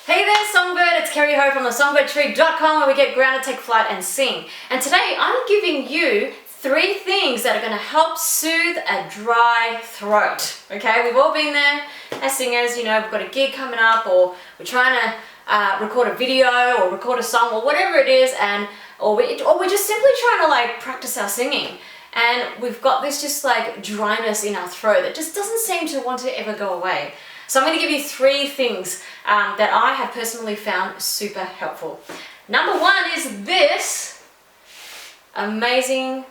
Hey there Songbird, it's Kerri from the Songbird.com where we get grounded, take flight and sing. And today I'm giving you 3 things that are going to help soothe a dry throat. Okay, we've all been there as singers, you know, we've got a gig coming up or we're trying to record a video or record a song or whatever it is, and or we're just simply trying to like practice our singing. And we've got this just like dryness in our throat that just doesn't seem to want to ever go away. So I'm going to give you 3 things that I have personally found super helpful. Number 1 is this amazing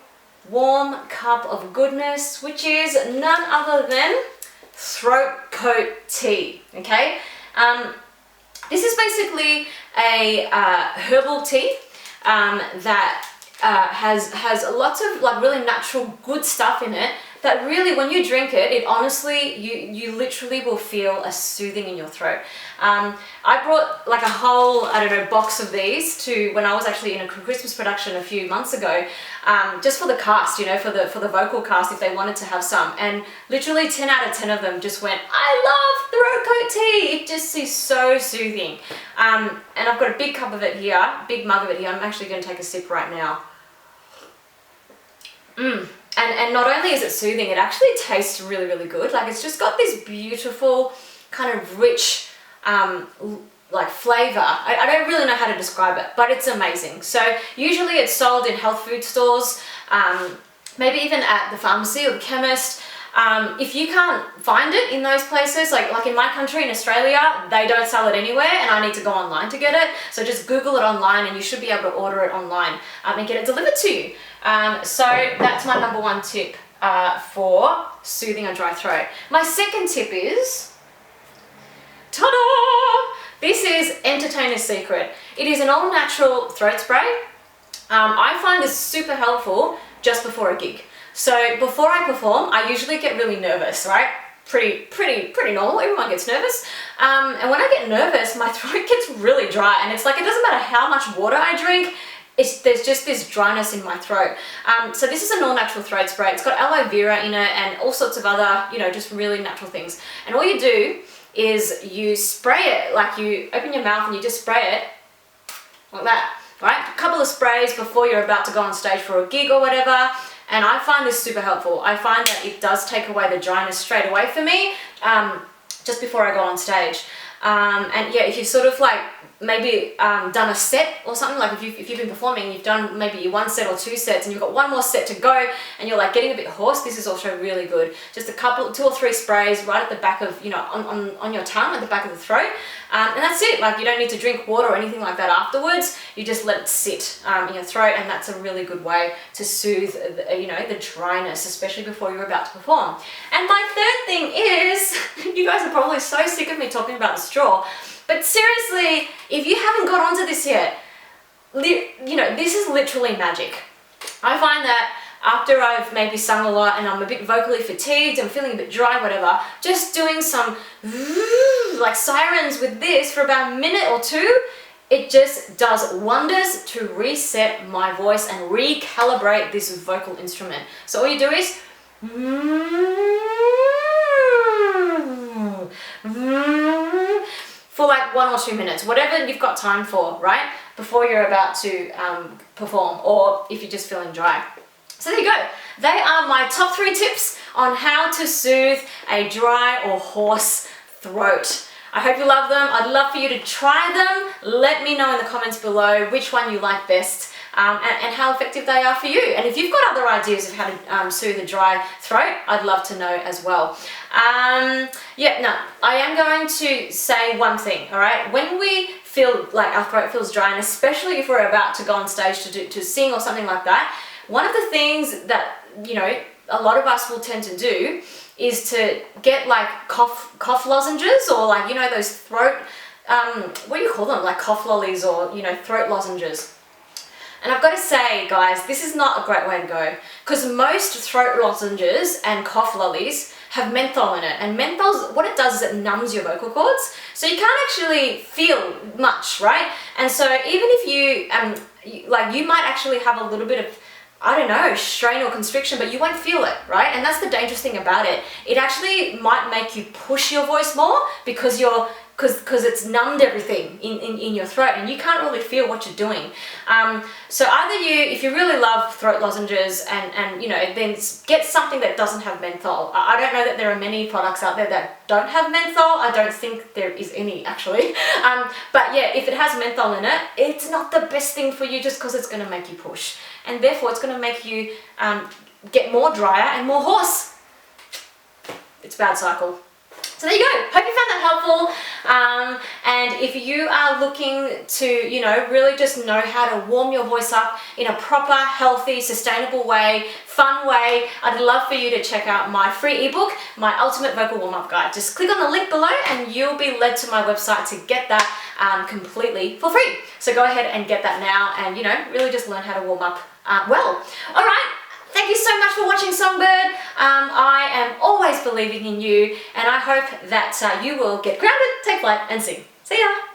warm cup of goodness, which is none other than throat coat tea. Okay, this is basically a herbal tea that has lots of like really natural good stuff in it that really when you drink it, it honestly, you literally will feel a soothing in your throat. I brought like a whole, I don't know, box of these to when I was actually in a Christmas production a few months ago, just for the cast, you know, for the vocal cast if they wanted to have some, and literally 10 out of 10 of them just went, I love throat coat tea. It just is so soothing. And I've got a big cup of it here, big mug of it here. I'm actually going to take a sip right now. And not only is it soothing, it actually tastes really, really good. Like it's just got this beautiful kind of rich like flavor. I don't really know how to describe it, but it's amazing. So usually it's sold in health food stores, maybe even at the pharmacy or the chemist. If you can't find it in those places, like in my country in Australia, they don't sell it anywhere and I need to go online to get it. So just Google it online and you should be able to order it online and get it delivered to you. So that's my number 1 tip for soothing a dry throat. My second tip is, ta-da! This is Entertainer's Secret. It is an all-natural throat spray. I find this super helpful just before a gig. So before I perform, I usually get really nervous, right? Pretty normal, everyone gets nervous. And when I get nervous, my throat gets really dry and it's like, it doesn't matter how much water I drink, there's just this dryness in my throat. So this is an all-natural throat spray. It's got aloe vera in it and all sorts of other, you know, just really natural things. And all you do is you spray it, like you open your mouth and you just spray it like that, right? A couple of sprays before you're about to go on stage for a gig or whatever. And I find this super helpful. I find that it does take away the dryness straight away for me, just before I go on stage. And yeah, if you've sort of like maybe done a set or something, like if you've been performing, you've done maybe 1 set or 2 sets and you've got 1 more set to go and you're like getting a bit hoarse, this is also really good. Just a couple, 2 or 3 sprays right at the back of, you know, on your tongue, at the back of the throat. And that's it. Like you don't need to drink water or anything like that afterwards. You just let it sit in your throat, and that's a really good way to soothe, you know, the dryness, especially before you're about to perform. And my third thing is, you guys are probably so sick of me talking about the straw, but seriously, if you haven't got onto this yet, you know, this is literally magic. I find that after I've maybe sung a lot and I'm a bit vocally fatigued, I'm feeling a bit dry, whatever, just doing some like sirens with this for about a minute or 2, it just does wonders to reset my voice and recalibrate this vocal instrument. So all you do is for like 1 or 2 minutes, whatever you've got time for, right? Before you're about to perform, or if you're just feeling dry. So there you go. They are my top 3 tips on how to soothe a dry or hoarse throat. I hope you love them. I'd love for you to try them. Let me know in the comments below which one you like best and how effective they are for you. And if you've got other ideas of how to soothe a dry throat, I'd love to know as well. Yeah, no, I am going to say one thing, all right? When we feel like our throat feels dry, and especially if we're about to go on stage to sing or something like that, one of the things that, you know, a lot of us will tend to do is to get like cough lozenges, or like, you know, those throat, what do you call them? Like cough lollies, or, you know, throat lozenges. And I've got to say, guys, this is not a great way to go, because most throat lozenges and cough lollies have menthol in it, and menthol, what it does is it numbs your vocal cords, so you can't actually feel much, right? And so even if you, like, you might actually have a little bit of, I don't know, strain or constriction, but you won't feel it, right? And that's the dangerous thing about it. It actually might make you push your voice more because you're because it's numbed everything in your throat and you can't really feel what you're doing. So either if you really love throat lozenges and you know, then get something that doesn't have menthol. I don't know that there are many products out there that don't have menthol. I don't think there is any actually. But yeah, if it has menthol in it, it's not the best thing for you just because it's going to make you push. And therefore it's going to make you get more drier and more hoarse. It's a bad cycle. So there you go. Hope you found that helpful. And if you are looking to, you know, really just know how to warm your voice up in a proper, healthy, sustainable way, fun way, I'd love for you to check out my free ebook, my Ultimate Vocal Warm-Up Guide. Just click on the link below and you'll be led to my website to get that completely for free. So go ahead and get that now and, you know, really just learn how to warm up well. All right. Thank you so much for watching Songbird. I am always believing in you and I hope that you will get grounded, take flight and sing. See ya!